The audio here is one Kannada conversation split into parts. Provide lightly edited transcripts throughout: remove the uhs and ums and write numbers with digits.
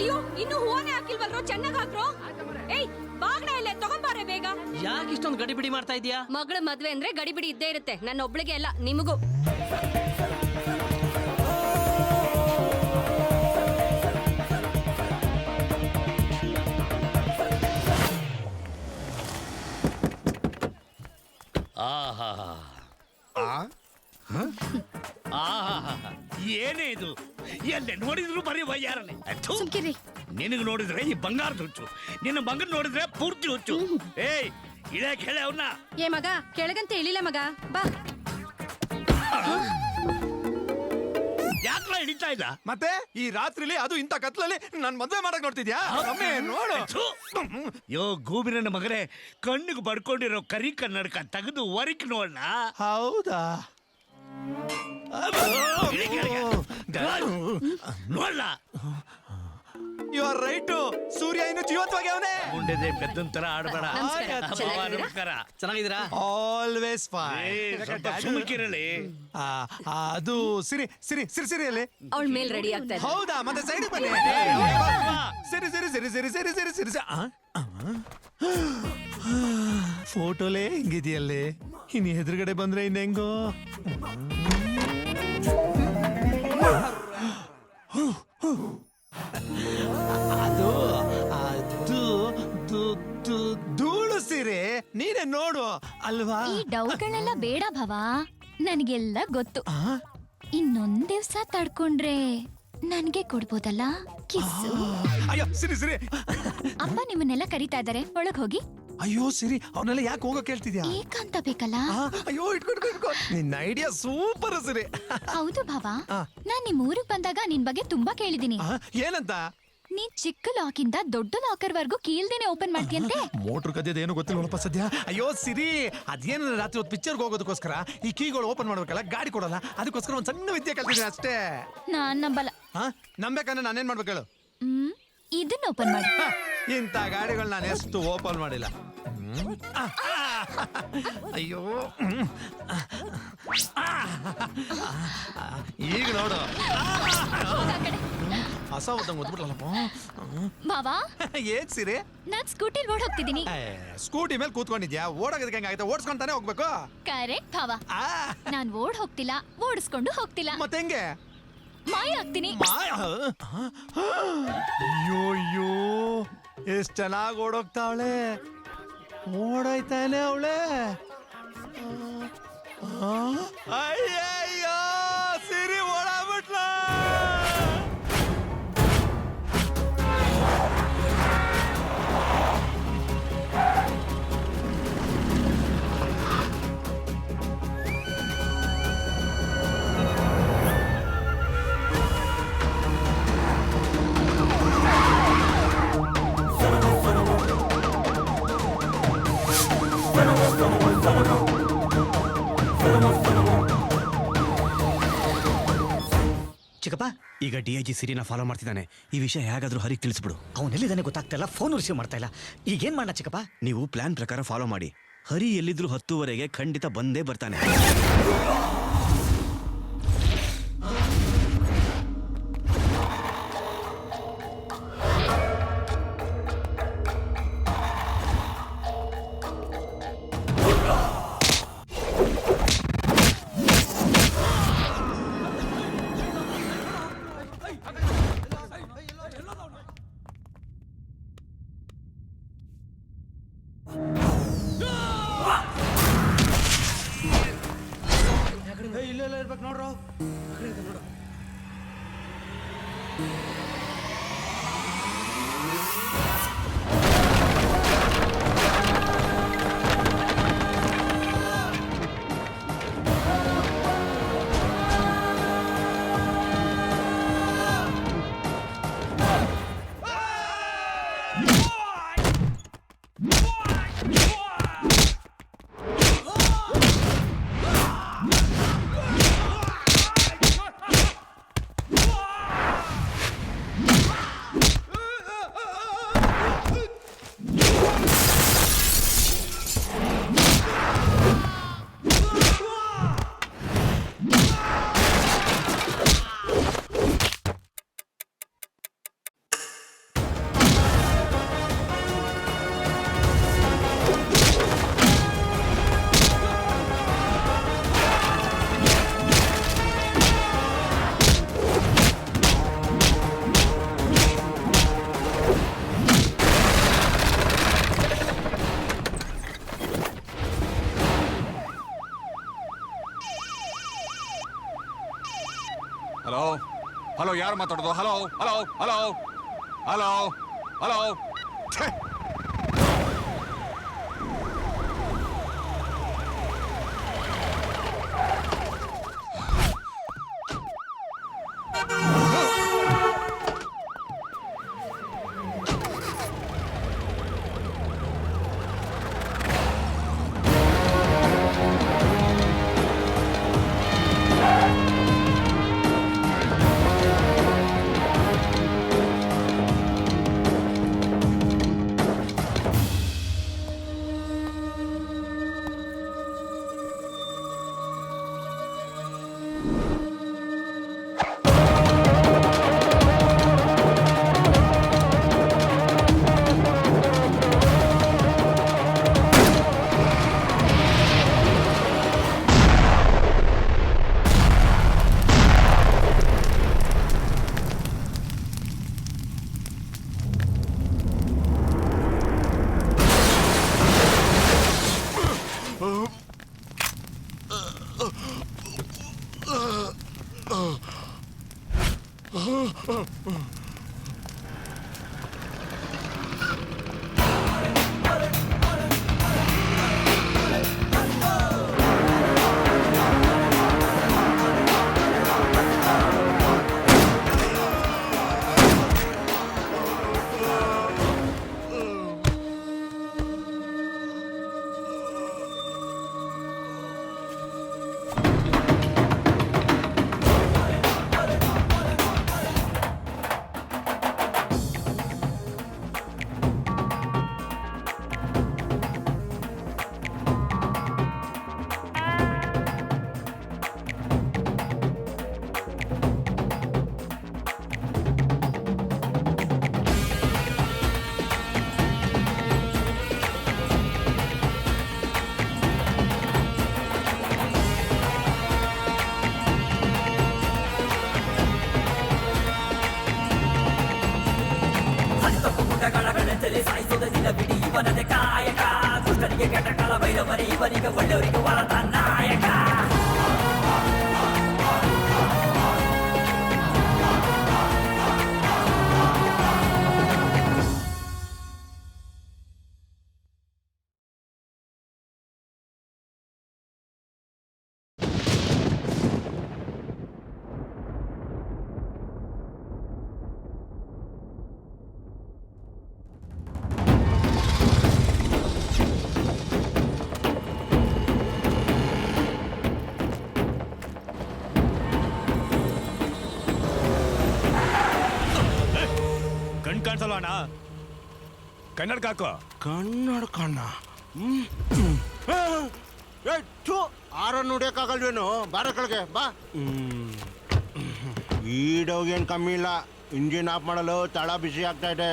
ಅಯ್ಯೋ ಇನ್ನು ಹೂವನೇ ಹಾಕಿಲ್ವಲ್ರೋ, ಚೆನ್ನಾಗ್ ಹಾಕ್ರೋ. ಏಯ್ ಬಾಗ್ನ ಇಲ್ಲೇ ತಗೊಂಬಾರೆ ಬೇಗ. ಯಾಕೆ ಇಷ್ಟೊಂದು ಗಡಿಬಿಡಿ ಮಾಡ್ತಾ ಇದೀಯಾ? ಮಗಳ ಮದ್ವೆ ಅಂದ್ರೆ ಗಡಿಬಿಡಿ ಇದ್ದೇ ಇರುತ್ತೆ, ನನ್ನ ಒಬ್ಳಿಗೆ ಅಲ್ಲ ನಿಮಗೂ. ಏನೇ ಇದು? ಎಲ್ಲೇ ನೋಡಿದ್ರು ಬರೀ ವಯ್ಯಾರನೆ. ನಿನಗ್ ನೋಡಿದ್ರೆ ಈ ಬಂಗಾರದ ಹುಚ್ಚು, ನಿನ್ನ ಮಗನ್ ನೋಡಿದ್ರೆ ಪೂರ್ತಿ ಹುಚ್ಚು. ಏಯ್ ಇಳ್ಯಾಕ್ ಹೇಳಿ ಅವ್ನ. ಏ ಮಗ ಕೆಳಗಂತೆ ಇಳಿಲ್ಲ ಮಗ, ಬಾ. ಯಾಕ್ಲ ಹಿಡಿತಾ ಇದ್ದ? ಮತ್ತೆ ಈ ರಾತ್ರಿಲಿ ಅದು ಇಂತ ಕತ್ಲಲ್ಲಿ ನನ್ ಮದ್ವೆ ಮಾಡಕ್ ನೋಡ್ತಿದ್ಯಾ? ನೋಡು. ಯೋ ಗೂಬಿನ ಮಗನೇ, ಕಣ್ಣಿಗೆ ಬಡ್ಕೊಂಡಿರೋ ಕರಿ ಕನ್ನಡಕ ತೆಗೆದು ವರಿಕ್ ನೋಡ್ನ. ಹೌದಾ? ನೋಡ್ಲ. You are right. ಸೂರ್ಯ ಇನ್ನು ಜೀವಂತವಾಗಿ ಅವನೇ. ಮುಂದೆ ಪೆದ್ದನ್ ತರ ಆಡ್ಬೇಡ. ನಮಸ್ಕಾರ. ಚೆನ್ನಾಗಿದ್ದೀರಾ? Always fine. ಸುಮ್ಕಿರಲಿ. ಅದು ಸಿರಿ ಸಿರಿ ಸಿರಿ ಸಿರಿಯಲ್ಲಿ ಅವಳ ಮೇಲ್ ರೆಡಿ ಆಗ್ತಾ ಇದೆ. ಹೌದಾ? ಮತ್ತೆ ಸೈಡ್ ಬನ್ನಿ. ಸಿರಿ ಸಿರಿ ಸಿರಿ ಸಿರಿ ಸಿರಿ ಸಿರಿ ಸಿರಿ ಸಿರಿ. ಫೋಟೋಲೇ ಹಿಂಗಿದೆಯಲ್ಲೇ, ಇನ್ನು ಎದುರುಗಡೆ ಬಂದ್ರೆ ಇನ್ ಹೆಂಗೋ. ಅದು ಅದು ಧೂಳು ಸೀರೆ, ನೀನೇ ನೋಡು ಅಲ್ವಾ? ಈ ಡೌಟ್ಗಳೆಲ್ಲ ಬೇಡ ಭವ, ನನಗೆಲ್ಲ ಗೊತ್ತು. ಇನ್ನೊಂದ್ ದಿವ್ಸ ತಡ್ಕೊಂಡ್ರೆ ನನ್ಗೆ ಕೊಡ್ಬೋದಲ್ಲ ಕಿಸ್ಸು. ಅಯ್ಯೋ ಸಿರಿ ಸಿರಿ, ಅಪ್ಪ ನಿಮ್ಮನ್ನೆಲ್ಲ ಕರೀತಾ ಇದಾರೆ, ಒಳಗ್ ಹೋಗಿ. ಅಯ್ಯೋ ಸಿರಿ, ಅವನ್ನೆಲ್ಲ ಯಾಕೆ ಹೋಗೋ ಕೇಳ್ತಿದ್ಯಾ? ಏಕಂತ ಬೇಕಲ್ಲ. ಅಯ್ಯೋ ಇಟ್ಕೊಟ್ಕೊ. ನಿನ್ನ ಐಡಿಯಾ ಸೂಪರ್ ಸಿರಿ. ಹೌದು ಭಾವ, ನಾನ್ ನಿಮ್ ಊರಿಗೆ ಬಂದಾಗ ನಿನ್ ಬಗ್ಗೆ ತುಂಬಾ ಕೇಳಿದೀನಿ. ಏನಂತ? ನೀನ್ ಚಿಕ್ಕ ಲಾಕಿಂದ ದೊಡ್ಡ ಲಾಕರ್ ವರ್ಗೂ ಕೀಲ್ದೇನೆ ಓಪನ್ ಮಾಡ್ತೀಯಂತೆ. ಮೋಟ್ರ್ ಕದ್ದೇನು ಗೊತ್ತಿಲ್ಲ ಸದ್ಯ. ಅಯ್ಯೋ ಸಿರಿ, ಅದೇನ ರಾತ್ರಿ ಹೊತ್ತು ಪಿಕ್ಚರ್ಗೆ ಹೋಗೋದಕ್ಕೋಸ್ಕರ ಈ ಕೀಗಳು ಓಪನ್ ಮಾಡ್ಬೇಕಲ್ಲ, ಗಾಡಿ ಕೊಡಲ್ಲ, ಅದಕ್ಕೋಸ್ಕರ ಒಂದ್ ಸಣ್ಣ ವಿದ್ಯೆ ಕಲ್ತಿದ್ದೀನಿ ಅಷ್ಟೇ. ನಾನ್ ನಂಬಲ್ಲ. ನಂಬೇಕಂದ್ರೆ ನಾನೇನ್ ಮಾಡ್ಬೇಕು ಹೇಳು? ಇದನ್ನ ಓಪನ್ ಮಾಡಿ. ಇಂಥ ಗಾಡಿಗಳು ನಾನು ಎಷ್ಟು ಓಪನ್ ಮಾಡಿಲ್ಲ. ಅಯ್ಯೋ ಈಗ ನೋಡು, ಹೊಸ ಓದಂಗ್ ಓದ್ಬಿಟ್ಲಲ್ಲಪ್ಪ. ಬಾವಾ ಏನ್ ಸಿರಿ? ನಾನ್ ಸ್ಕೂಟಿ ಓಡ್ ಹೋಗ್ತಿದ್ದೀನಿ. ಸ್ಕೂಟಿ ಮೇಲೆ ಕೂತ್ಕೊಂಡಿದ್ಯಾ? ಓಡೋದಕ್ಕೆ ಹೆಂಗಾಯ್ತಾ? ಓಡಿಸ್ಕೊಂತಾನೆ ಹೋಗ್ಬೇಕು. ಕರೆಕ್ಟ್ ಭಾವ. ನಾನ್ ಓಡ್ ಹೋಗ್ತಿಲ್ಲ, ಓಡಿಸ್ಕೊಂಡು ಹೋಗ್ತಿಲ್ಲ. ಮತ್ತೆ ಹೆಂಗೆ? ಮಾಯ ಆಗ್ತೀನಿ. ಅಯ್ಯೋ ಎಷ್ಟ್ ಚೆನ್ನಾಗಿ ಓಡೋಗ್ತಾವಳೆ. ಓಡಾಯ್ತಾನೆ ಅವಳೆ. ಅಯ್ಯಯ್ಯೋ ಸಿರಿ ಓಡಾಬಿಟ್ಲ. ಚಿಕ್ಕಪ್ಪ, ಈಗ DIG ಸಿರಿನ ಫಾಲೋ ಮಾಡ್ತಿದ್ದಾನೆ. ಈ ವಿಷಯ ಹೇಗಾದ್ರೂ ಹರಿಗೆ ತಿಳಿಸ್ಬಿಡು. ಅವನೆಲ್ಲಿದ್ದಾನೆ ಗೊತ್ತಾಗ್ತಾ ಇಲ್ಲ, ಫೋನ್ ರಿಸೀವ್ ಮಾಡ್ತಾ ಇಲ್ಲ. ಈಗೇನ್ ಮಾಡೋಣ ಚಿಕ್ಕಪ್ಪ? ನೀವು ಪ್ಲಾನ್ ಪ್ರಕಾರ ಫಾಲೋ ಮಾಡಿ. ಹರಿ ಎಲ್ಲಿದ್ರು 10:00ವರೆಗೆ ಖಂಡಿತ ಬಂದೇ ಬರ್ತಾನೆ. ಇಲ್ಲೆಲ್ಲ ಇರ್ಬೇಕು ನೋಡ್ರು. ಹಲೋ ಹಲೋ ಯಾರು ಮಾತಾಡೋದು? Hello hello hello hello hello ಛೇ ಕಾಣಿಸಲ್ವಣ್ಣ? ಕನ್ನಡಕ ಹಾಕೋ. ಕನ್ನಡ ಕಣ್ಣ ಆರ ನೋಡಿಯಕ್ಕಾಗಲ್ವೇನು? ಬಾರ ಕೆಳಗೆ ಬಾ. ಈಡೋಗೇನು ಕಮ್ಮಿ ಇಲ್ಲ. ಇಂಜಿನ್ ಆಫ್ ಮಾಡಲು ತಳ ಬಿಸಿ ಆಗ್ತಾ ಇದೆ.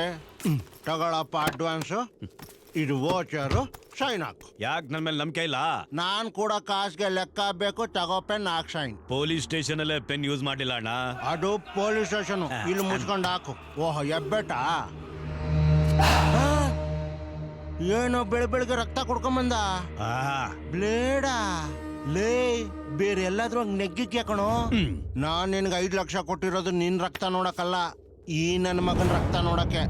ತಗೊಳಪ್ಪ ಅಡ್ವಾನ್ಸು. ಇದು ವೋಚರು, ಸೈನ್ ಹಾಕು. ಯಾಕೆ ನನ್ನ ಮೇಲೆ ನಂಬಿಕೆ ಇಲ್ಲ? ನಾನ್ ಕೂಡ ಕಾಸ್ಗೆ ಲೆಕ್ಕ ಬೇಕು. ತಗೋ ಪೆನ್ ಹಾಕ್ ಸೈನ್. ಪೊಲೀಸ್ ಸ್ಟೇಷನ್ ಅಲ್ಲೇ ಪೆನ್ ಯೂಸ್ ಮಾಡಿಲ್ಲ ಅಣ್ಣ. ಅದು ಪೊಲೀಸ್ ಸ್ಟೇಷನ್. ಇಲ್ಲಿ ಮುಚ್ಕೊಂಡು ಹಾಕು. ಓಹೋ ಎಬ್ಬೆಟ. ಏನೋ ಬೆಳಗ್ಗೆ ರಕ್ತ ಕುಡ್ಕೊಂಬಂದ. ಬ್ಲೇಡಾ ಲೇ, ಬೇರೆ ಎಲ್ಲಾದ್ರೂ ನೆಗ್ಗಿಕ್ಕೆ ಕಣೋ. ನಾನ್ ನಿನ್ಗೆ 5 ಲಕ್ಷ ಕೊಟ್ಟಿರೋದು ನಿನ್ ರಕ್ತ ನೋಡಕ್ಕಲ್ಲ, ಈ ನನ್ನ ಮಗನ ರಕ್ತ ನೋಡಕ್ಕೆ.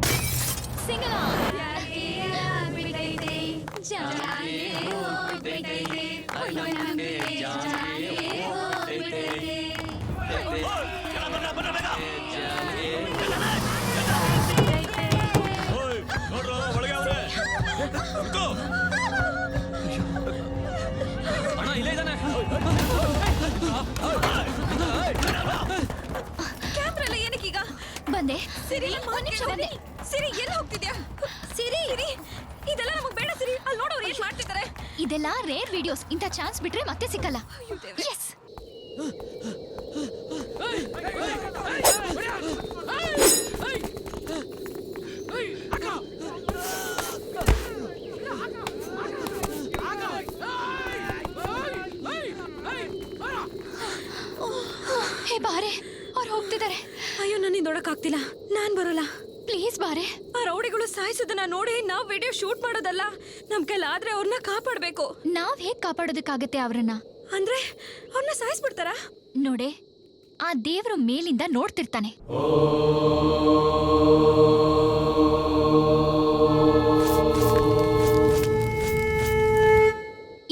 ಕ್ಯಾಮ್ರಾ ಏನಕ್ಕೀಗ ಬಂದೆ. ಸಿರಿ, ಒಂದ್ ನಿಮಿಷ ಬಂದೆ. ಸಿರಿ ಎಲ್ಲಿ ಹೋಗ್ತಿದ್ಯಾ? ಸಿರಿ, ಇದೆಲ್ಲ ನಮಗ್ ಬೇಡ ಸಿರಿ. ಅಲ್ಲಿ ನೋಡೋರು ಏನ್ ಮಾಡ್ತಿದ್ದಾರೆ? ಇದೆಲ್ಲ ರೇರ್ ವಿಡಿಯೋಸ್. ಇಂಥ ಚಾನ್ಸ್ ಬಿಟ್ರೆ ಮತ್ತೆ ಸಿಕ್ಕಲ್ಲ. ಎಸ್. ಹೇ ಬಾರೆ, ಅವ್ರು ಹೋಗ್ತಿದ್ದಾರೆ. ಅಯ್ಯೋ, ನನ್ನಿಂದ ನೋಡಕ್ಕಾಗ್ತಿಲ್ಲ. ನಾನ್ ಬರೋಲ್ಲ. ಪ್ಲೀಸ್ ಬಾರೆ. ಆ ರೌಡಿಗಳು ಸಾಯಿಸೋದನ್ನ ನೋಡಿ ನಾವ್ ವಿಡಿಯೋ ಶೂಟ್ ಮಾಡೋದಲ್ಲ. ನಮ್ ಕೈಲಾದ್ರೆ ಅವ್ರನ್ನ ಕಾಪಾಡ್ಬೇಕು. ನಾವ್ ಹೇಗ್ ಕಾಪಾಡೋದಕ್ಕಾಗತ್ತೆ ಅವ್ರನ್ನ? ಅಂದ್ರೆ ಅವ್ರನ್ನ ಸಾಯಿಸ್ಬಿಡ್ತಾರಾ? ನೋಡೆ, ಆ ದೇವ್ರು ಮೇಲಿಂದ ನೋಡ್ತಿರ್ತಾನೆ.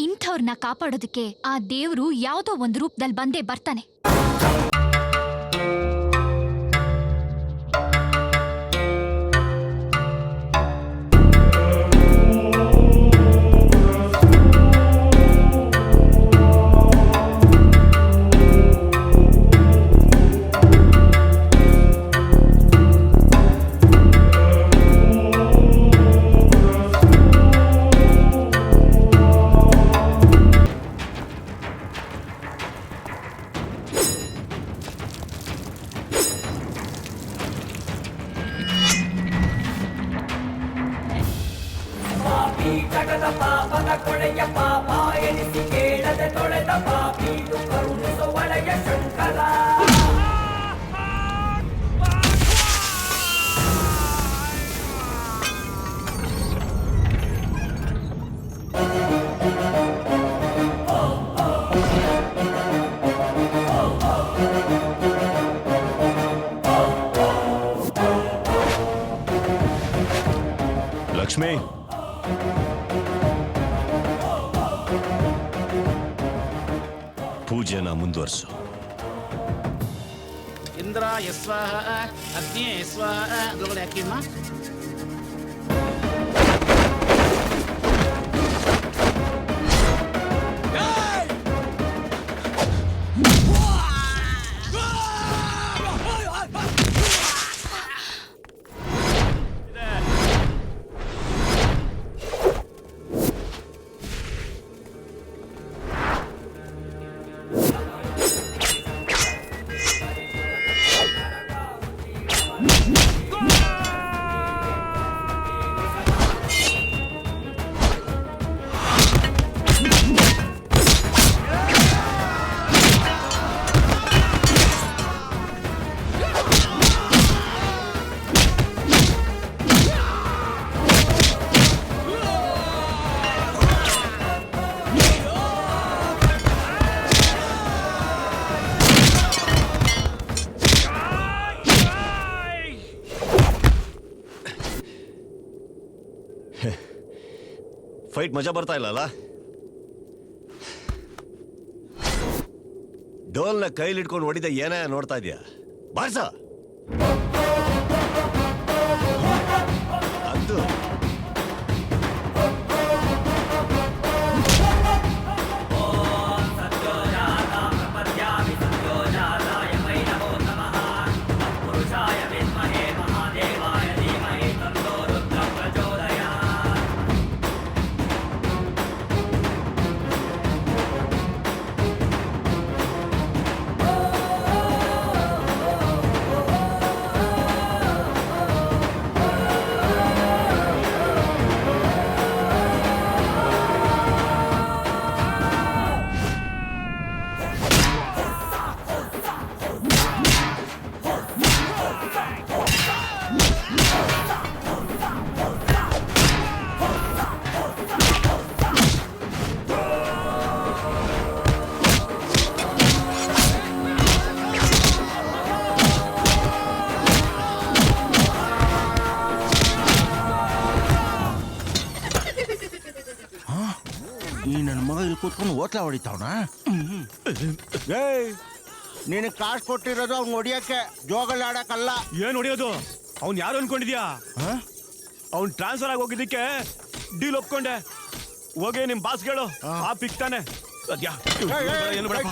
ಇಂಥವ್ರನ್ನ ಕಾಪಾಡೋದಕ್ಕೆ ಆ ದೇವ್ರು ಯಾವ್ದೋ ಒಂದು ರೂಪದಲ್ಲಿ ಬಂದೇ ಬರ್ತಾನೆ. ಲಕ್ಷ್ಮಿ, ಪೂಜೆನ ಮುಂದುವರ್ಸು. ಇಂದ್ರ ಯಸ್ವಾಹ ಅಗ್ನಿ ಯಸ್ವಾಹ ಅದರೊಳಗಡೆ ಹಾಕಿಮ್ಮ. ಫೈಟ್ ಮಜಾ ಬರ್ತಾ ಇಲ್ಲಲ್ಲ? ಡೋಲ್ನ ಕೈಲಿಟ್ಕೊಂಡು ಹೊಡಿದ ಏನೇ ನೋಡ್ತಾ ಇದೀಯ? ಬಾರ್ಸ ಅದು ಈ ನನ್ನ ಮಗ ಇಲ್ಲಿ ಕೂತ್ಕೊಂಡು ಓಟ್ಲ ಹೊಡಿತಾವನ. ಏಯ್, ನಿನಗೆ ಕಾಸು ಕೊಟ್ಟಿರೋದು ಅವ್ನು ಹೊಡಿಯಕ್ಕೆ, ಜೋಗಲ್ಲಿ ಆಡಕ್ಕಲ್ಲ. ಏನ್ ಹೊಡಿಯೋದು? ಅವ್ನ್ ಯಾರು ಅನ್ಕೊಂಡಿದ್ಯಾ? ಅವ್ನ್ ಟ್ರಾನ್ಸ್ಫರ್ ಆಗಿ ಹೋಗಿದ್ದಕ್ಕೆ ಡೀಲ್ ಒಪ್ಕೊಂಡೆ. ಹೋಗಿ ನಿಮ್ ಬಾಸ್ ಹೇಳು, ಆ ಪಿಕ್ತಾನೆ. ಅದ್ಯಾ ಏನು ಬೇಡಪ್ಪ.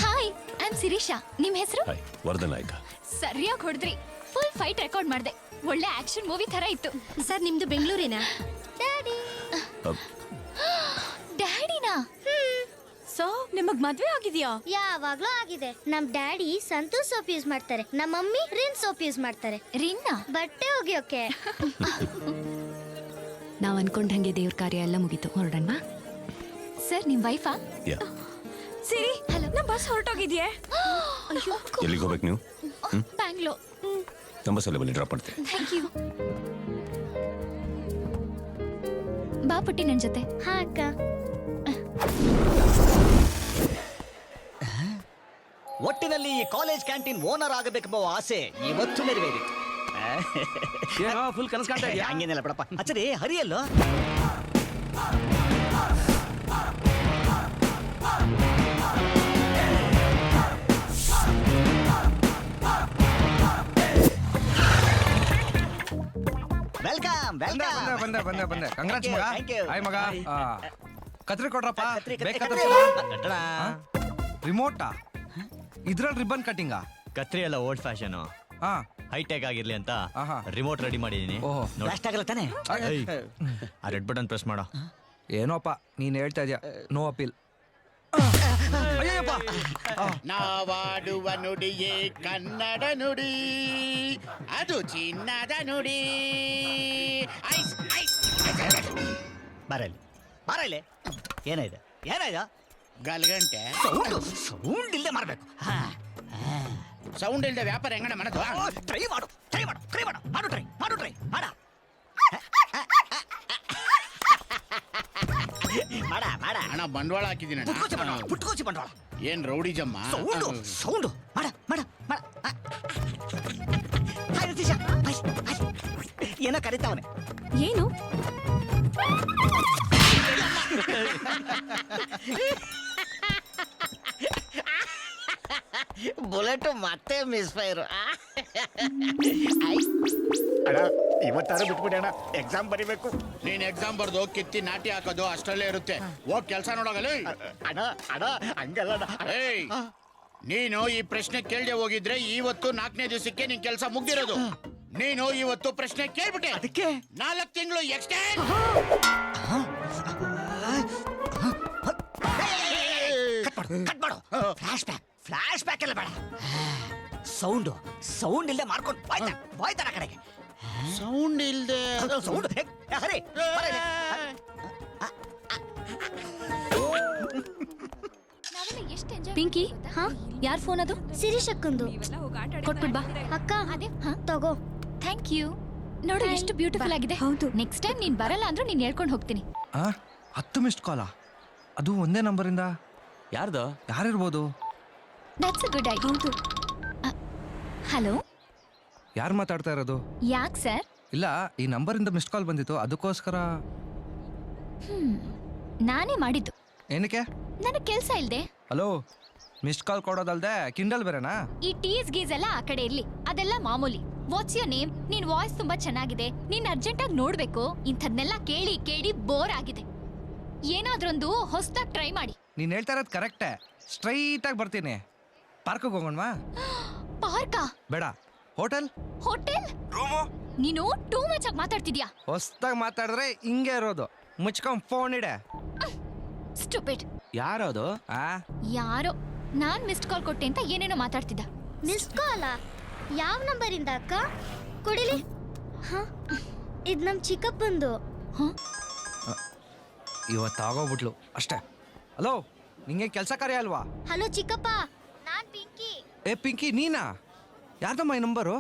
Hi, I am Shirisha. ನಿಮ್ ಹೆಸರು? ವರ್ಧನ್ ನಾಯ್ಕ. ಸರಿಯಾಗಿ ಹೊಡೆದ್ರಿ. ಫುಲ್ ಫೈಟ್ ರೆಕಾರ್ಡ್ ಮಾಡ್ದೆ. ಒಳ್ಳೆ ಆಕ್ಷನ್ ಮೂವಿ ತರ ಇತ್ತು. ಸರ್ ನಿಮ್ದು ಬೆಂಗಳೂರಿನ? ಡ್ಯಾಡಿನಾ? ಸೊ ನಿಮಗ್ ಮದ್ವೆ ಆಗಿದ್ಯಾ? ಯಾವಾಗ್ಲೂ ಆಗಿದೆ. ನಮ್ ಡ್ಯಾಡಿ ಸಂತೂರ್ ಸೋಪ್ ಯೂಸ್ ಮಾಡ್ತಾರೆ, ನಮ್ಮ ಮಮ್ಮಿ ರಿನ್ ಸೋಪ್ ಯೂಸ್ ಮಾಡ್ತಾರೆ. ರಿನ್ನಾ? ಬಟ್ಟೆ ಒಗೆಯೋಕೆ. ನಾವ್ ಅನ್ಕೊಂಡಂಗೆ ದೇವ್ರ ಕಾರ್ಯ ಎಲ್ಲ ಮುಗೀತು, ಹೊರಡಣ್ವಾ? ಸರ್, ನಿಮ್ ವೈಫಾ? ಸಿರಿ, ನಮ್ ಬಸ್ ಹೊರಟೋಗಿದ್ಯೆ. ಎಲ್ಲಿಗೆ ಹೋಗ್ಬೇಕು ನೀವು? ಬ್ಯಾಂಗ್ಳೂರ್. ನಮ್ಮ ಬಸ್ಸಲ್ಲೇ ಬನ್ನಿ, ಡ್ರಾಪ್ ಮಾಡ್ತೀನಿ. Thank you. ಬಾ ಪುಟ್ಟಿ ನನ್ ಜೊತೆ. ಹಾ ಅಕ್ಕ. ಒಟ್ಟಿನಲ್ಲಿ ಈ ಕಾಲೇಜ್ ಕ್ಯಾಂಟೀನ್ ಓನರ್ ಆಗಬೇಕೆಂಬ ಆಸೆ ಇವತ್ತು ನೆರವೇರಿತು. ಏನೋ ಫುಲ್ ಕನಸು ಕಾಣ್ತಾ ಇದೆಯಾ? ಹಂಗೇನಿಲ್ಲ ಬಿಡಪ್ಪ. ಅಚ್ಚರಿ ಹರಿಯಲ್ಲೋ. Welcome welcome. ಬಂದೆ ಕಂಗ್ರಾಟ್ಸ್ ಮಗ. Thank you. ಹಾಯ್ ಮಗ. ಕತ್ರಿ ಕೊಡ್ರಪ್ಪ. ರಿಮೋಟಾ ಇದ್ರಲ್ಲಿ ರಿಬನ್ ಕಟ್ಟಿಂಗಾ? ಕತ್ರಿ ಎಲ್ಲ ಓಲ್ಡ್ ಫ್ಯಾಷನ್, ಹಾ ಹೈಟೆಕ್ ಆಗಿರ್ಲಿ ಅಂತ ಆಹಾ. ರಿಮೋಟ್ ರೆಡಿ ಮಾಡಿದೀನಿ. ಓಹೋ. ಬ್ಲಾಸ್ಟ್ ಆಗಲ್ಲ ತಾನೆ? ಆ ರೆಡ್ ಬಟನ್ ಪ್ರೆಸ್ ಮಾಡೋ. ಏನೋಪ್ಪ ನೀನ್ ಹೇಳ್ತಾ ಇದೀಯ, ನೋ ಅಪೀಲ್. ನಾವಾಡುವ ನುಡಿಯೇ ಕನ್ನಡ ನುಡಿ, ಅದು ಚಿನ್ನದ ನುಡಿ. ಐಸ್ ಐಸ್ ಬರಲಿ ಬರಲಿ. ಏನಾಯ್ತು ಏನಾಯ್ತು? ಗಲ್ಗಂಟೆ ಸೌಂಡ್ ಇಲ್ಲದೆ ಮಾಡ್ಬೇಕು. ಸೌಂಡ್ ಇಲ್ದೆ ವ್ಯಾಪಾರ ಹೆಂಗಣ ಮಾಡೋದು? ಟ್ರೈ ಮಾಡು ಟ್ರೈ ಮಾಡು ಟ್ರೈ ಮಾಡು ಮಾಡು ಟ್ರೈ ಮಾಡು ಟ್ರೈ ಮಾಡ ಮಾಡ ಮಾಡ. ಹಣ ಬಂಡವಾಳ ಹಾಕಿದ್ದೀನಿ ಪುಟ್ಕೋಚಿ ಬಂಡವಾಳ. ಏನ್ ರೌಡಿ ಜಮ್ಮ? ಸೌಂಡು ಸೌಂಡು ಮಾಡ ಮಾಡ ಮಾಡ. ಹಾಯ್ ರತೀಶ, ಬಾಯ್, ಬಾಯ್. ಏನೋ ಕರೀತಾವನೆ. ಏನು? ಬುಲೆಟ್ ಮತ್ತೆ ಮಿಸ್ ಫೈರ್. ಅಣ್ಣ ಇವತ್ತಾರು ಬಿಟ್ಬಿಡೋಣ, ಎಕ್ಸಾಮ್ ಬರಿಬೇಕು. ನೀನ್ ಎಕ್ಸಾಮ್ ಬರ್ದು ಕಿತ್ತಿ ನಾಟಿ ಹಾಕೋದು ಅಷ್ಟರಲ್ಲೇ ಇರುತ್ತೆ. ಹೋಗ್ ಕೆಲ್ಸ ನೋಡೋಗಲ್ಲ. ಅಣ್ಣ ಅಣ್ಣ ಹಂಗಲ್ಲ. ಏಯ್, ನೀನು ಈ ಪ್ರಶ್ನೆ ಕೇಳದೆ ಹೋಗಿದ್ರೆ ಇವತ್ತು 4ನೇ ದಿವಸಕ್ಕೆ ನಿನ್ ಕೆಲಸ ಮುಗ್ದಿರೋದು. ನೀನು ಇವತ್ತು ಪ್ರಶ್ನೆ ಕೇಳ್ಬಿಟ್ಟೆ, ಅದಕ್ಕೆ 4 ತಿಂಗಳು ಎಕ್ಸ್ಟೆಂಡ್. ಕಟ್ ಮಾಡು. ಫ್ಲಾಶ್ ಬ್ಯಾಕ್ ಎಲ್ಲ ಬೇಡ. ಸೌಂಡು ಸೌಂಡ್ ಇಲ್ಲದೆ ಮಾಡ್ಕೊಂಡು ಬಾಯ್ತಾರ ಕಡೆಗೆ. ಸೌಂಡ್ ಇಲ್ದೆ ಸೌಂಡ್ ಹರೇ ಪಿಂಕಿ, ಹಾ ಯಾರ್ ಫೋನ್ ಅದು? ಶಿರೀಶ್ ಅಕ್ಕಂದು. ಕೊಟ್ಬಿಡ್ ಬಾ. ಅಕ್ಕ ತಗೋ. Thank you. ನೋಡು ಎಷ್ಟು ಬ್ಯೂಟಿಫುಲ್ ಆಗಿದೆ. ಹೌದು. ನೆಕ್ಸ್ಟ್ ಟೈಮ್ ನೀನ್ ಬರಲ್ಲ ಅಂದ್ರೂ ನೀನ್ ಹೇಳ್ಕೊಂಡು ಹೋಗ್ತೀನಿ. 10 ಮಿಸ್ಡ್ ಕಾಲ, ಅದು ಒಂದೇ ನಂಬರಿಂದ. ಯಾರ್ದು? ಯಾರಿರ್ಬೋದು? That's a good idea. ಹೌದು. ಹಲೋ, ಯಾರು ಮಾತಾಡ್ತಾ ಇರೋದು? ಯಾಕ್ ಸರ್? ಇಲ್ಲ, ಈ ನಂಬರಿಂದ ಮಿಸ್ಡ್ ಕಾಲ್ ಬಂದಿತ್ತು, ಅದಕ್ಕೋಸ್ಕರ. ನಾನೇ ಮಾಡಿದ್ದು. ಏನಕ್ಕೆ? ನನಗೆ ಕೆಲಸ ಇಲ್ದೆ. ಹಲೋ, ಮಿಸ್ಡ್ ಕಾಲ್ ಕೊಡೋದಲ್ದೆ ಕಿಂಡಲ್ ಬೇರೆನಾ? ಈ ಟೀಸ್ ಗೀಸ್ ಎಲ್ಲ ಆ ಕಡೆ ಇರ್ಲಿ, ಅದೆಲ್ಲ ಮಾಮೂಲಿ. What's your name? ನಿನ್ ವಾಯ್ಸ್ ತುಂಬಾ ಚೆನ್ನಾಗಿದೆ, ನೀನ್ ಅರ್ಜೆಂಟ್ ಆಗಿ ನೋಡ್ಬೇಕು. ಇಂಥದ್ನೆಲ್ಲ ಕೇಳಿ ಕೇಳಿ ಬೋರ್ ಆಗಿದೆ. ಏನಾದ್ರೊಂದು ಹೊಸದಾಗಿ ಟ್ರೈ ಮಾಡಿ. ನೀನ್ ಹೇಳ್ತಾ ಇರೋದು ಕರೆಕ್ಟೇ. ಸ್ಟ್ರೈಟ್ ಆಗಿ ಬರ್ತೀನಿ. ಪಾರ್ಕಿಗೆ ಹೋಗೋಣವಾ? ಪಾರ್ಕಾ? ಬೇಡ, ಹೋಟೆಲ್. ಹೋಟೆಲ್? ರೂಮು? ನೀನು ಟೂ ಮಚ್ ಆಗಿ ಮಾತಾಡ್ತಿದ್ಯಾ. ಹೊಸ್ದಾಗಿ ಮಾತಾಡಿದ್ರೆ ಹಿಂಗೆ ಇರೋದು. ಮುಚ್ಕೊಂಡ್ ಫೋನ್ ಇಡೆ. ಸ್ಟುಪಿಡ್. ಯಾರದು? ಯಾರೋ ನಾನ್ ಮಿಸ್ಡ್ ಕಾಲ್ ಕೊಟ್ಟೆ ಅಂತ ಏನೇನೋ ಮಾತಾಡ್ತಿದ್ದ. ಮಿಸ್ ಕಾಲ? ಯಾವ ನಂಬರಿಂದ ಅಕ್ಕ? ಕೊಡಿಲಿ. ಹ, ಇದ್ ನಮ್ ಚಿಕ್ಕಪ್ಪಂದು. ಇವತ್ತು ಆಗೋಗ್ಬಿಟ್ಲು ಅಷ್ಟೇ. ಹಲೋ, ನಿಂಗೆ ಕೆಲಸ ಕಾರ್ಯ ಅಲ್ವಾ? ಹಲೋ ಚಿಕ್ಕಪ್ಪ, ನಾನ್ ಪಿಂಕಿ. ಏ ಪಿಂಕಿ, ನೀನಾ? ಯಾರ್ದಮ್ಮ ಈ ನಂಬರು?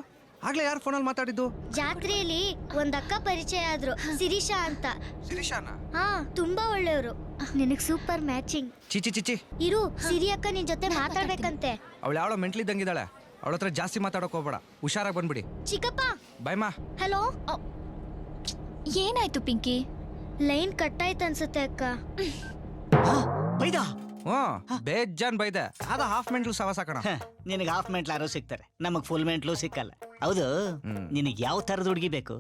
ಆಗ್ಲೇ ಯಾರು ಫೋನಲ್ಲಿ ಮಾತಾಡಿದ್ದು? ಜಾತ್ರೆಯಲ್ಲಿ ಒಂದ್ ಅಕ್ಕ ಪರಿಚಯ ಆದ್ರು, ಶಿರೀಷಾ ಅಂತ. ಶಿರೀಷಾನ? ಹಾ, ತುಂಬಾ ಒಳ್ಳೆಯವರು. ನಿನಗ್ ಸೂಪರ್ ಮ್ಯಾಚಿಂಗ್. ಚಿಚಿ ಚಿಚಿ ಇರು, ಸಿರಿ ಅಕ್ಕ ನಿನ್ ಜೊತೆ ಮಾತಾಡ್ಬೇಕಂತೆ. ಅವಳು ಯಾವಳೋ ಮೆಂಟ್ಲಿದ್ದಂಗಿದ್ದಾಳೆ. ಅವಳ ಹತ್ರ ಜಾಸ್ತಿ ಮಾತಾಡಕ್ ಹೋಗ್ಬೇಡ, ಹುಷಾರಾಗಿ ಬಂದ್ಬಿಡಿ. ಚಿಕ್ಕಪ್ಪ. ಬಾಯ್ ಮಾ. ಹಲೋ. ಏನಾಯ್ತು ಪಿಂಕಿ? ಲೈನ್ ಕಟ್ ಆಯ್ತು ಅನ್ಸುತ್ತೆ ಅಕ್ಕ. ಬೈದಾ? ಬೇಜಾನ್ ಬೈದೆ. ಅದ ಹಾಫ್ ಮೆಂಟ್ಲು ಸವಾಸ ಕಣ. ನಿನಗೆ ಹಾಫ್ ಮೆಂಟ್ಲು ಯಾರೋ ಸಿಗ್ತಾರೆ, ನಮಗ್ ಫುಲ್ ಮೆಂಟ್ಲು ಸಿಕ್ಕಲ್ಲ. ಹೌದು, ನಿನಗೆ ಯಾವ ತರದ ಹುಡುಗಿ ಬೇಕು?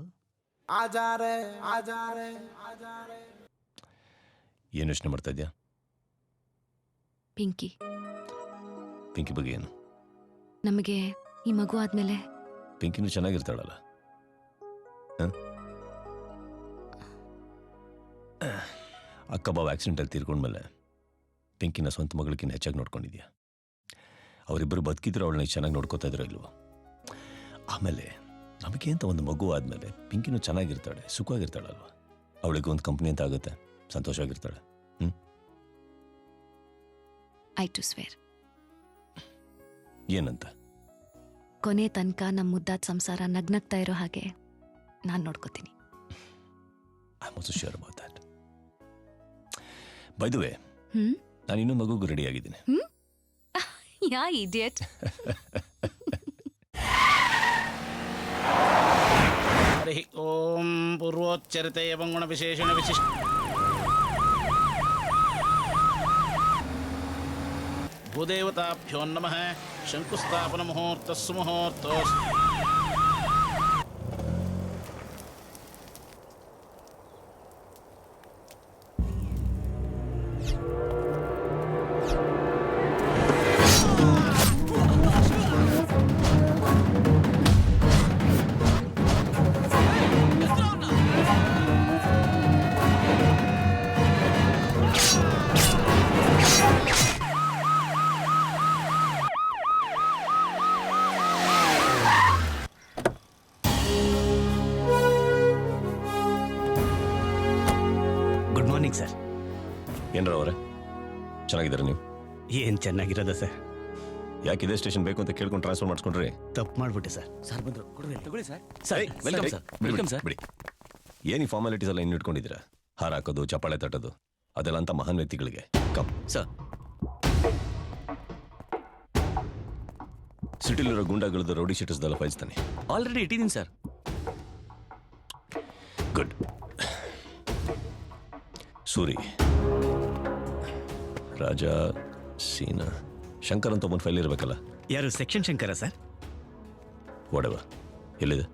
ಏನು ಯೋಚನೆ ಮಾಡ್ತಾ ಇದ್ಯಾ? ಪಿಂಕಿ, ಪಿಂಕಿ ಬಗ್ಗೆ ಏನು? ನಮಗೆ ಈ ಮಗು ಆದ್ಮೇಲೆ ಪಿಂಕಿನೂ ಚೆನ್ನಾಗಿರ್ತಾಳಲ್ಲ. ಅಕ್ಕ ಬಾವ ಆಕ್ಸಿಡೆಂಟಲ್ಲಿ ತೀರ್ಕೊಂಡ್ಮೇಲೆ ಪಿಂಕಿನ ಸ್ವಂತ ಮಗಳಿಗಿನ್ನ ಹೆಚ್ಚಾಗಿ ನೋಡ್ಕೊಂಡಿದ್ಯಾ? ಅವರಿಬ್ಬರು ಬದುಕಿದ್ರು ಅವಳನ್ನ ಚೆನ್ನಾಗಿ ನೋಡ್ಕೋತಾ ಇದ್ರು ಇಲ್ವೋ? ಆಮೇಲೆ ನಮಗೆ ಅಂತ ಒಂದು ಮಗು ಆದಮೇಲೆ ಪಿಂಕಿನೂ ಚೆನ್ನಾಗಿರ್ತಾಳೆ, ಸುಖವಾಗಿರ್ತಾಳಲ್ವ? ಅವಳಿಗೆ ಒಂದು ಕಂಪ್ನಿ ಅಂತ ಆಗುತ್ತೆ, ಸಂತೋಷವಾಗಿರ್ತಾಳೆ. I to square. ಏನಂತ? ಕೊನೆ ತನಕ ನಮ್ಮ ಮುದ್ದಾದ ಸಂಸಾರ ನಗ್ನಗ್ತಾ ಇರೋ ಹಾಗೆ ನಾನು ನೋಡ್ಕೋತೀನಿ. I am also sure about that. By the way hmm ನಾನು ಇನ್ನೂ ಮಗುಗೂ ರೆಡಿ ಆಗಿದ್ದೀನಿ. ಯಾ ಇಡಿಯಟ್. ಹರಿ ಓಂ ಪೂರ್ವೋಚ್ಚರಿತೆ ಏವಂ ಗುಣ ವಿಶೇಷಣ ವಿಶಿಷ್ಟ ಭೂದೇವತಾಭ್ಯೋ ನಮಃ. ಶಂಕುಸ್ಥಾಪನ ಮುಹೂರ್ತಸ್ಸು ಮುಹೂರ್ತೋಸ್. Good morning sir. ಏನ್ರ ಅವರೇ ಚೆನ್ನಾಗಿದ್ದಾರೆ ನೀವು? ಏನ್ ಚೆನ್ನಾಗಿರೋದ ಸರ್. ಯಾಕೆ ಇದೇ ಸ್ಟೇಷನ್ ಬೇಕು ಅಂತ ಕೇಳ್ಕೊಂಡು ಟ್ರಾನ್ಸ್ಫರ್ ಮಾಡಿಸ್ಕೊಂಡ್ರಿ? ತಪ್ಪು ಮಾಡ್ಬಿಟ್ಟೆ ಸರ್. ಸರ್ ಬಂದ್ರು ಕೊಡ್ರಿ ತಗೊಳ್ಳಿ sir. Sir welcome sir. Welcome sir. ಬಿಡಿ. ಏನು ಈ ಫಾರ್ಮಾಲಿಟೀಸ್ ಎಲ್ಲ ಇನ್ನು ಇಟ್ಕೊಂಡಿದ್ದೀರಾ? ಹಾರ ಹಾಕೋದು, ಚಪ್ಪಾಳೆ ತಟ್ಟೋದು ಅದೆಲ್ಲ ಅಂತ ಮಹಾನ್ ವ್ಯಕ್ತಿಗಳಿಗೆ. Come sir. ಸಿಟಿಲಿರೋ ಗುಂಡಾಗಳದ್ದು ರೌಡಿ ಶೀಟರ್ಸ್ದೆಲ್ಲ ಫೈಲ್ಸ್ ತಾನೆ? ಆಲ್ರೆಡಿ ಇಟ್ಟಿದ್ದೀನಿ ಸರ್. ಗುಡ್. ಸೂರಿ, ರಾಜ, ಸೀನಾ, ಶಂಕರ್ ಅಂತ ಒಬ್ಬನ ಫೈಲ್ ಇರಬೇಕಲ್ಲ? ಯಾರು ಸೆಕ್ಷನ್ ಶಂಕರ ಸರ್? ವಾಡೆವ ಎಲ್ಲಿದೆ?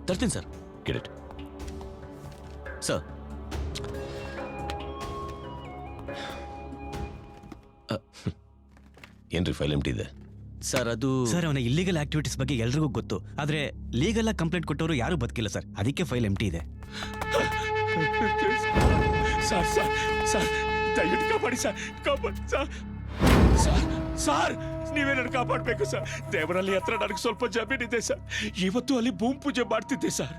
ತರ್ತೀನಿ ಸರ್. Get it. ಸರ್. ಏನ್ರಿ ಫೈಲ್ ಎಂಟಿ ಇದೆ? ಸರ್ ಅದು ಸರ್ ಅವನ ಇಲ್ಲಿಗಲ್ ಆಕ್ಟಿವಿಟೀಸ್ ಬಗ್ಗೆ ಎಲ್ರಿಗೂ ಗೊತ್ತು. ಆದ್ರೆ ಲೀಗಲ್ ಆಗಿ ಕಂಪ್ಲೇಂಟ್ ಕೊಟ್ಟವರು ಯಾರು ಬದುಕಿಲ್ಲ ಸರ್. ಅದಕ್ಕೆ ಫೈಲ್ ಎಂಟಿ ಇದೆ. ಸರ್ ಸರ್ ಸರ್ ದಯವಿಟ್ಟು ಕಾಪಾಡಿ ಸರ್. ಕಾಪಾಡಿ ಸರ್. ಸರ್ ಸರ್ ನೀವೇ ನನ್ನ ಕಾಪಾಡಬೇಕು ಸರ್. ದೇವರಲ್ಲಿ ಹತ್ರ ನನಗೆ ಸ್ವಲ್ಪ ಜಮೀನಿದೆ ಸರ್. ಇವತ್ತು ಅಲ್ಲಿ ಭೂಮಿ ಪೂಜೆ ಮಾಡ್ತಿದ್ದೆ ಸರ್.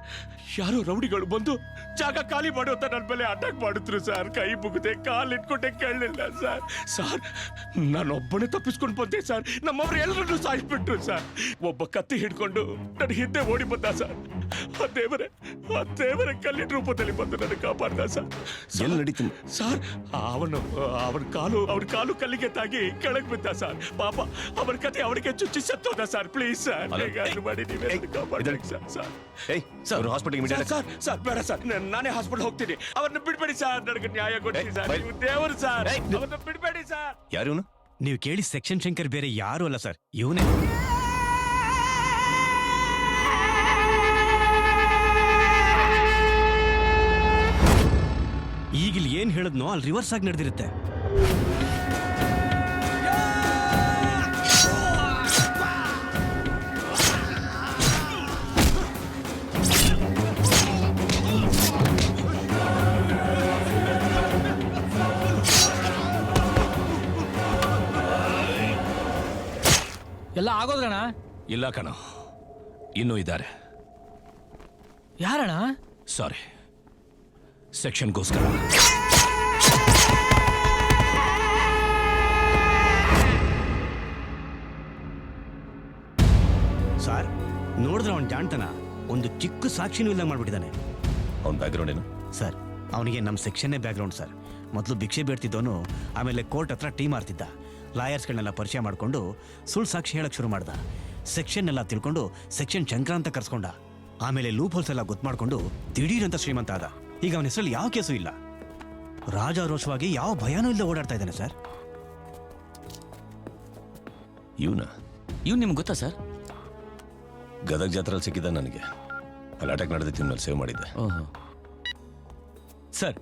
ಯಾರೋ ರೌಡಿಗಳು ಬಂದು ಜಾಗ ಖಾಲಿ ಮಾಡು ಅಂತ ನನ್ನ ಮೇಲೆ ಅಟ್ಯಾಕ್ ಮಾಡಿದ್ರು ಸರ್. ಕೈ ಮುಗಿದೆ, ಕಾಲು ಇಟ್ಕೊಂಡೆ ಕೇಳಲಿಲ್ಲ ಸರ್. ಸರ್ ನಾನೊಬ್ಬನೇ ತಪ್ಪಿಸ್ಕೊಂಡು ಬಂದೆ ಸರ್. ನಮ್ಮವ್ರು ಎಲ್ಲರನ್ನೂ ಸಾಯಿಸ್ಬಿಟ್ರು ಸರ್. ಒಬ್ಬ ಕತ್ತಿ ಹಿಡ್ಕೊಂಡು ನನ್ನ ಹಿಂದೆ ಓಡಿ ಬಂದ ಸರ್. ಆ ದೇವರ ಕಲ್ಲಿನ ರೂಪದಲ್ಲಿ ಬಂದು ನನಗೆ ಕಾಪಾಡ್ದ ಸರ್. ಎಲ್ಲಿ ನಡೀತೀನಿ ಸರ್ ಅವನ ಕಾಲು ಕಲ್ಲಿಗೆ ತಾಗಿ ಕೆಳಗೆ ಬಿದ್ದ ಸರ್. ಪಾಪ ಅವನ ಕತೆ ಅವನಿಗೆ ಚುಚ್ಚಿ ಸತ್ತೋದ ಸರ್. ಪ್ಲೀಸ್ ಸರ್ ಹೇಗಾದ್ರು ಮಾಡಿ ನೀವೇ ಕಾಪಾಡಿ sir. Sir sir hospital sir sir ಬೇಡ ಸರ್, ನಾನೇ ಹಾಸ್ಪಿಟಲ್ ಹೋಗ್ತೀನಿ. ಅವ್ರನ್ನ ಬಿಡ್ಬೇಡಿ ಸರ್. ನನಗೆ ನ್ಯಾಯ ಕೊಡ್ತೀನಿ ಸರ್. ನೀವು ದೇವರು ಸರ್. ಅವ್ರನ್ನ ಬಿಡ್ಬೇಡಿ ಸರ್. ಯಾರು? ನೀವು ಕೇಳಿ ಸೆಕ್ಷನ್ ಶಂಕರ್ ಬೇರೆ ಯಾರು ಅಲ್ಲ ಸರ್, ಇವನೇ. ಈಗಿಲ್ ಏನ್ ಹೇಳದ್ನೋ ಅಲ್ಲಿ ರಿವರ್ಸ್ ಆಗಿ ನಡೆದಿರುತ್ತೆ. ಎಲ್ಲ ಆಗೋದ್ರಣ? ಇಲ್ಲ ಕಣ, ಇನ್ನೂ ಇದ್ದಾರೆ. ಯಾರಣ? ಸಾರಿ, ಸೆಕ್ಷನ್ಗೋಸ್ಕರ. ಸರ್ ನೋಡಿದ್ರೆ ಅವನ್ ಜಾಣ್ತನ ಒಂದು ಚಿಕ್ಕ ಸಾಕ್ಷಿನೂ ಇಲ್ಲ ಮಾಡ್ಬಿಟ್ಟಿದ್ದಾನೆ. ಅವನ ಬ್ಯಾಕ್ಗ್ರೌಂಡ್ ಏನು? ಸರ್ ಅವನಿಗೆ ನಮ್ಮ ಸೆಕ್ಷನ್ನೇ ಬ್ಯಾಕ್ಗ್ರೌಂಡ್ ಸರ್. ಮೊದಲು ಭಿಕ್ಷೆ ಬೇಡ್ತಿದ್ದವನು ಆಮೇಲೆ ಕೋರ್ಟ್ ಹತ್ರ ಟೀ ಮಾಡ್ತಿದ್ದ. ಲಾಯರ್ಸ್ಗಳನ್ನೆಲ್ಲ ಪರಿಚಯ ಮಾಡಿಕೊಂಡು ಸುಳ್ಳು ಸಾಕ್ಷಿ ಹೇಳಕ್ ಶುರು ಮಾಡ್ದ. ಸೆಕ್ಷನ್ ಎಲ್ಲ ತಿಳ್ಕೊಂಡು ಸೆಕ್ಷನ್ ಶಂಕರ ಅಂತ ಕರ್ಸ್ಕೊಂಡ. ಆಮೇಲೆ ಲೂಪ್ ಹೋಲ್ಸ್ ಎಲ್ಲ ಗೊತ್ತು ಮಾಡ್ಕೊಂಡು ದಿಢೀರಂತ ಶ್ರೀಮಂತ ಆದ. ಈಗ ಅವನ ಹೆಸರಲ್ಲಿ ಯಾವ ಕೇಸು ಇಲ್ಲ. ರಾಜಾರೋಷವಾಗಿ ಯಾವ ಭಯನೂ ಇಲ್ಲದೆ ಓಡಾಡ್ತಾ ಇದ್ದಾನೆ ಸರ್. ಇವ್ನು ನಿಮ್ಗೆ ಗೊತ್ತಾ ಸರ್? ಗದಗ ಜಾತ್ರೆಯಲ್ಲಿ ಸಿಕ್ಕಿದ್ದ ನನಗೆ. ಅಲ್ಲಿ ಅಟ್ಯಾಕ್ ನಡೆದಿತ್ತು, ಮೇಲೆ ಸೇವ್ ಮಾಡಿದ್ದೆ. ಓಹೋ ಸರ್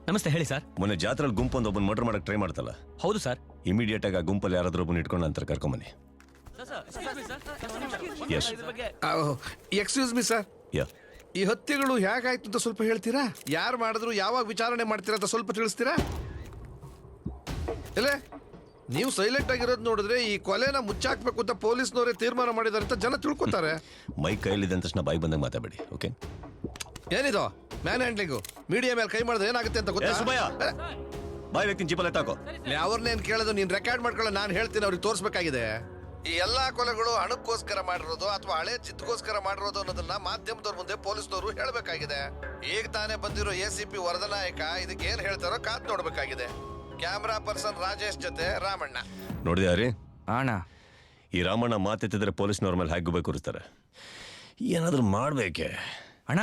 ನಮಸ್ತೆ. ಹೇಳಿ ಸರ್. ಮೊನ್ನೆ ಜಾತ್ರೆಯಲ್ಲಿ ಗುಂಪೊಂದು ಒಬ್ಬನ ಮರ್ಡರ್ ಮಾಡಕ್ ಟ್ರೈ ಮಾಡ್ತಲ್ಲ? ಹೌದು ಸರ್. ಇಮಿಡಿಯೇಟ್ ಆಗಿ ಆ ಗುಂಪಲ್ಲಿ ಯಾರಾದ್ರೂ ಒಬ್ಬನ ಇಟ್ಕೊಂಡು ನಂತರ ಕರ್ಕೊಂಬನ್ನಿ. ಎಕ್ಸ್ಕ್ಯೂಸ್ ಮಿ ಸರ್, ಯಾ ಈ ಹತ್ಯೆಗಳು ಹೇಗಾಯ್ತು ಅಂತ ಸ್ವಲ್ಪ ಹೇಳ್ತೀರಾ? ಯಾರು ಮಾಡಿದ್ರು, ಯಾವಾಗ ವಿಚಾರಣೆ ಮಾಡ್ತೀರಾ ಅಂತ ಸ್ವಲ್ಪ ತಿಳಿಸ್ತೀರಾ? ಇಲ್ಲ ನೀವು ಸೈಲೆಂಟ್ ಆಗಿರೋದು ನೋಡಿದ್ರೆ ಈ ಕೊಲೆನ ಮುಚ್ಚಾಕ್ಬೇಕು ಅಂತ ಪೊಲೀಸ್ನವರೇ ತೀರ್ಮಾನ ಮಾಡಿದಾರೆ ಅಂತ ಜನ ತಿಳ್ಕೊತಾರೆ. ಮೈಕ್ ಕೈಯಲ್ಲಿದೆ ಅಂದ ತಕ್ಷಣ ಬಾಯಿ ಬಂದಾಗ ಮಾತಾಡಬೇಡಿ, ಓಕೆ? ಏನಿದು ಮ್ಯಾನ್ ಹ್ಯಾಂಡ್ಲಿಂಗು? ಮೀಡಿಯಾ ಮೇಲೆ ಕೈ ಮಾಡಿದ್ರೆ ಏನಾಗುತ್ತೆ ಅಂತ ಗೊತ್ತಾ? ಬಾಯ್ ವ್ಯಕ್ತಿ ಜೀಪಲ್ಲಿ ಎತ್ತಾಕೋ. ಅವ್ರನ್ನೇನ್ ಕೇಳೋದು, ನೀನ್ ರೆಕಾರ್ಡ್ ಮಾಡ್ಕೊಳ್ಳೋ. ನಾನು ಹೇಳ್ತೀನಿ, ಅವ್ರಿಗೆ ತೋರಿಸ್ಬೇಕಾಗಿದೆ. ಈ ಎಲ್ಲಾ ಕೊಲೆಗಳು ಹಣಕ್ಕೋಸ್ಕರ ಮಾಡಿರೋದು ಅಥವಾ ಹಳೆ ಜಿದ್ಗೋಸ್ಕರ ಮಾಡಿರೋದು ಅನ್ನೋದನ್ನ ಮಾಧ್ಯಮದವ್ರ ಮುಂದೆ ಪೊಲೀಸ್ನವರು ಹೇಳಬೇಕಾಗಿದೆ. ಈಗ ತಾನೇ ಬಂದಿರೋ ACP ವರದನಾಯಕ ಇದಕ್ಕೆ ಏನ್ ಹೇಳ್ತಾರೋ ಕಾದ್ ನೋಡ್ಬೇಕಾಗಿದೆ. ಕ್ಯಾಮ್ರಾ ಪರ್ಸನ್ ರಾಜೇಶ್ ಜೊತೆ ರಾಮಣ್ಣ. ನೋಡಿದ್ಯಾ ರೀ ಅಣ್ಣ ಈ ರಾಮಣ್ಣ ಮಾತೆತ್ತಿದ್ರೆ ಪೊಲೀಸ್ನವ್ರ ಮೇಲೆ ಹೇಗೆ ಗುಬೆ ಕೂರಿಸ್ತಾರೆ. ಏನಾದ್ರೂ ಮಾಡ್ಬೇಕೆ? ಅಣ್ಣ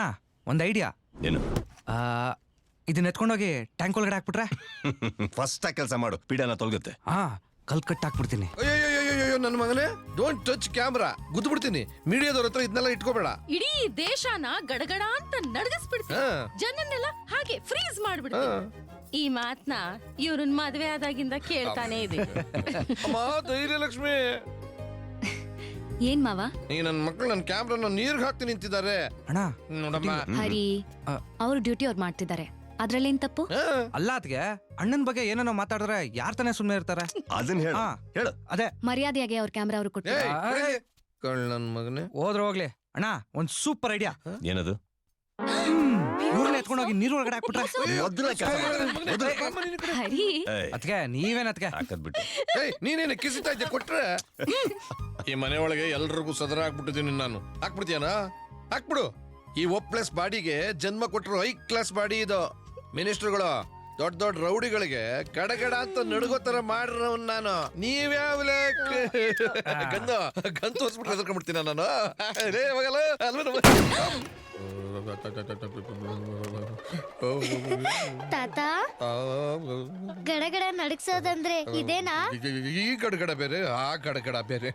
ಒಂದು ಐಡಿಯಾ. ಏನು? ಇದನ್ನ ಎತ್ಕೊಂಡೋಗಿ ಟ್ಯಾಂಕ್ ಒಳಗಡೆ ಹಾಕ್ಬಿಟ್ರೆ ಫಸ್ಟ್ ಕೆಲಸ ಮಾಡು, ಪೀಡನ ತೊಲಗುತ್ತೆ. ಹಾ ಕಲ್ ಕಟ್ ಹಾಕ್ಬಿಡ್ತೀನಿ. ಅಯ್ಯೋ ನನ್ನ ಮಗನೇ, ಡೋಂಟ್ ಟಚ್ ಕ್ಯಾಮ್ರಾ, ಗುದ್ದು ಬಿಡ್ತೀನಿ. ಮೀಡಿಯಾದವ್ರ ಹತ್ರ ಇದನ್ನೆಲ್ಲ ಇಟ್ಕೋಬೇಡ. ಇಡೀ ದೇಶನ ಗಡಗಡ ಅಂತ ನಡಗಿಸ್ಬಿಡ್ತೀನಿ, ಹಾ. ಜನನ್ನೆಲ್ಲ ಹಾಗೆ ಫ್ರೀಸ್ ಮಾಡ್ಬಿಡ್ತೀನಿ. ಈ ಮಾತ್ನ ಇವ್ರನ್ ಮದ್ವೆ ಆದಾಗಿಂದ ಕೇಳ್ತಾನೆ ಇದೀನಿ. ಅಮ್ಮ ಧೈರ್ಯ ಲಕ್ಷ್ಮಿ. ಏನ್ ಮಾವ? ಈ ನನ್ನ ಮಕ್ಕಳು ನನ್ನ ಕ್ಯಾಮ್ರಾನ ನೀರ್ಗೆ ಹಾಕ್ತಿ ನಿಂತಿದ್ದಾರೆ. ಅಣ್ಣ ನೋಡಮ್ಮ. ಹರಿ ಅವ್ರ ಡ್ಯೂಟಿ ಅವ್ರು ಮಾಡ್ತಿದ್ದಾರೆ, ಅದ್ರಲ್ಲೇನ್ ತಪ್ಪು? ಅಲ್ಲ ಅದ್ಗೆ ಅಣ್ಣನ ಬಗ್ಗೆ ಏನೇನೋ ಮಾತಾಡಿದ್ರೆ ಯಾರ್ ತಾನೇ ಸುಮ್ಮನೆ ಇರ್ತಾರೆ? ಅದನ್ನ ಹೇಳು, ಹಾ. ಹೇಳು. ಅದೇ ಮರ್ಯಾದೆಯಾಗಿ ಅವ್ರ ಕ್ಯಾಮ್ರಾ ಅವ್ರು ಕೊಟ್ಟು ನನ್ನ ಮಗನೇ. ಹೋದ್ರೆ ಹೋಗ್ಲಿ ಅಣ್ಣ, ಒಂದ್ ಸೂಪರ್ ಐಡಿಯಾ. ಏನದು? ಇವ್ರನ್ನ ಎತ್ಕೊಂಡೋಗಿ ನೀರ್ ಒಳಗಡೆ ಹಾಕ್ಬಿಟ್ರೆ ಹರಿ ಅದ್ಕೆ ನೀವೇನ್ ಅದ್ಕೆ ಹಾಕದ್ಬಿಟ್ಟು ನೀನೇನು ಕಿಸಿತಾ ಇದ್ದೆ ಕೊಟ್ರೆ? ಈ ಮನೆ ಒಳಗೆ ಎಲ್ರಿಗೂ ಸದರ ಹಾಕ್ಬಿಟ್ಟಿದ್ದೀನಿ ನಾನು. ಹಾಕ್ಬಿಡ್ತೀಯನಾ? ಹಾಕ್ಬಿಡು. ಈ ಒಪ್ಲೆಸ್ ಬಾಡಿಗೆ ಜನ್ಮ ಕೊಟ್ಟರು ಹೈ ಕ್ಲಾಸ್ ಬಾಡಿ ಇದು. ಮಿನಿಸ್ಟರ್ಗಳು ದೊಡ್ಡ ದೊಡ್ಡ ರೌಡಿಗಳಿಗೆ ಗಡಗಡ ಅಂತ ನಡುಗೋ ತರ ಮಾಡಿರವ್ ನಾನು. ನೀವ್ಯಾವ ಗಂದು ತೋರ್ಸ್ಬಿಟ್ರೆ ಎದ್ಕೊಂಡ್ಬಿಡ್ತೀನ ನಾನು. ರೇ ಹೋಗಲ್ಲ ತಾತ ಗಡಗಡ ನಡಗ್ಸೋದಂದ್ರೆ ಇದೇನಾ? ಈ ಗಡಗಡ ಬೇರೆ, ಆ ಗಡಗಡ ಬೇರೆ.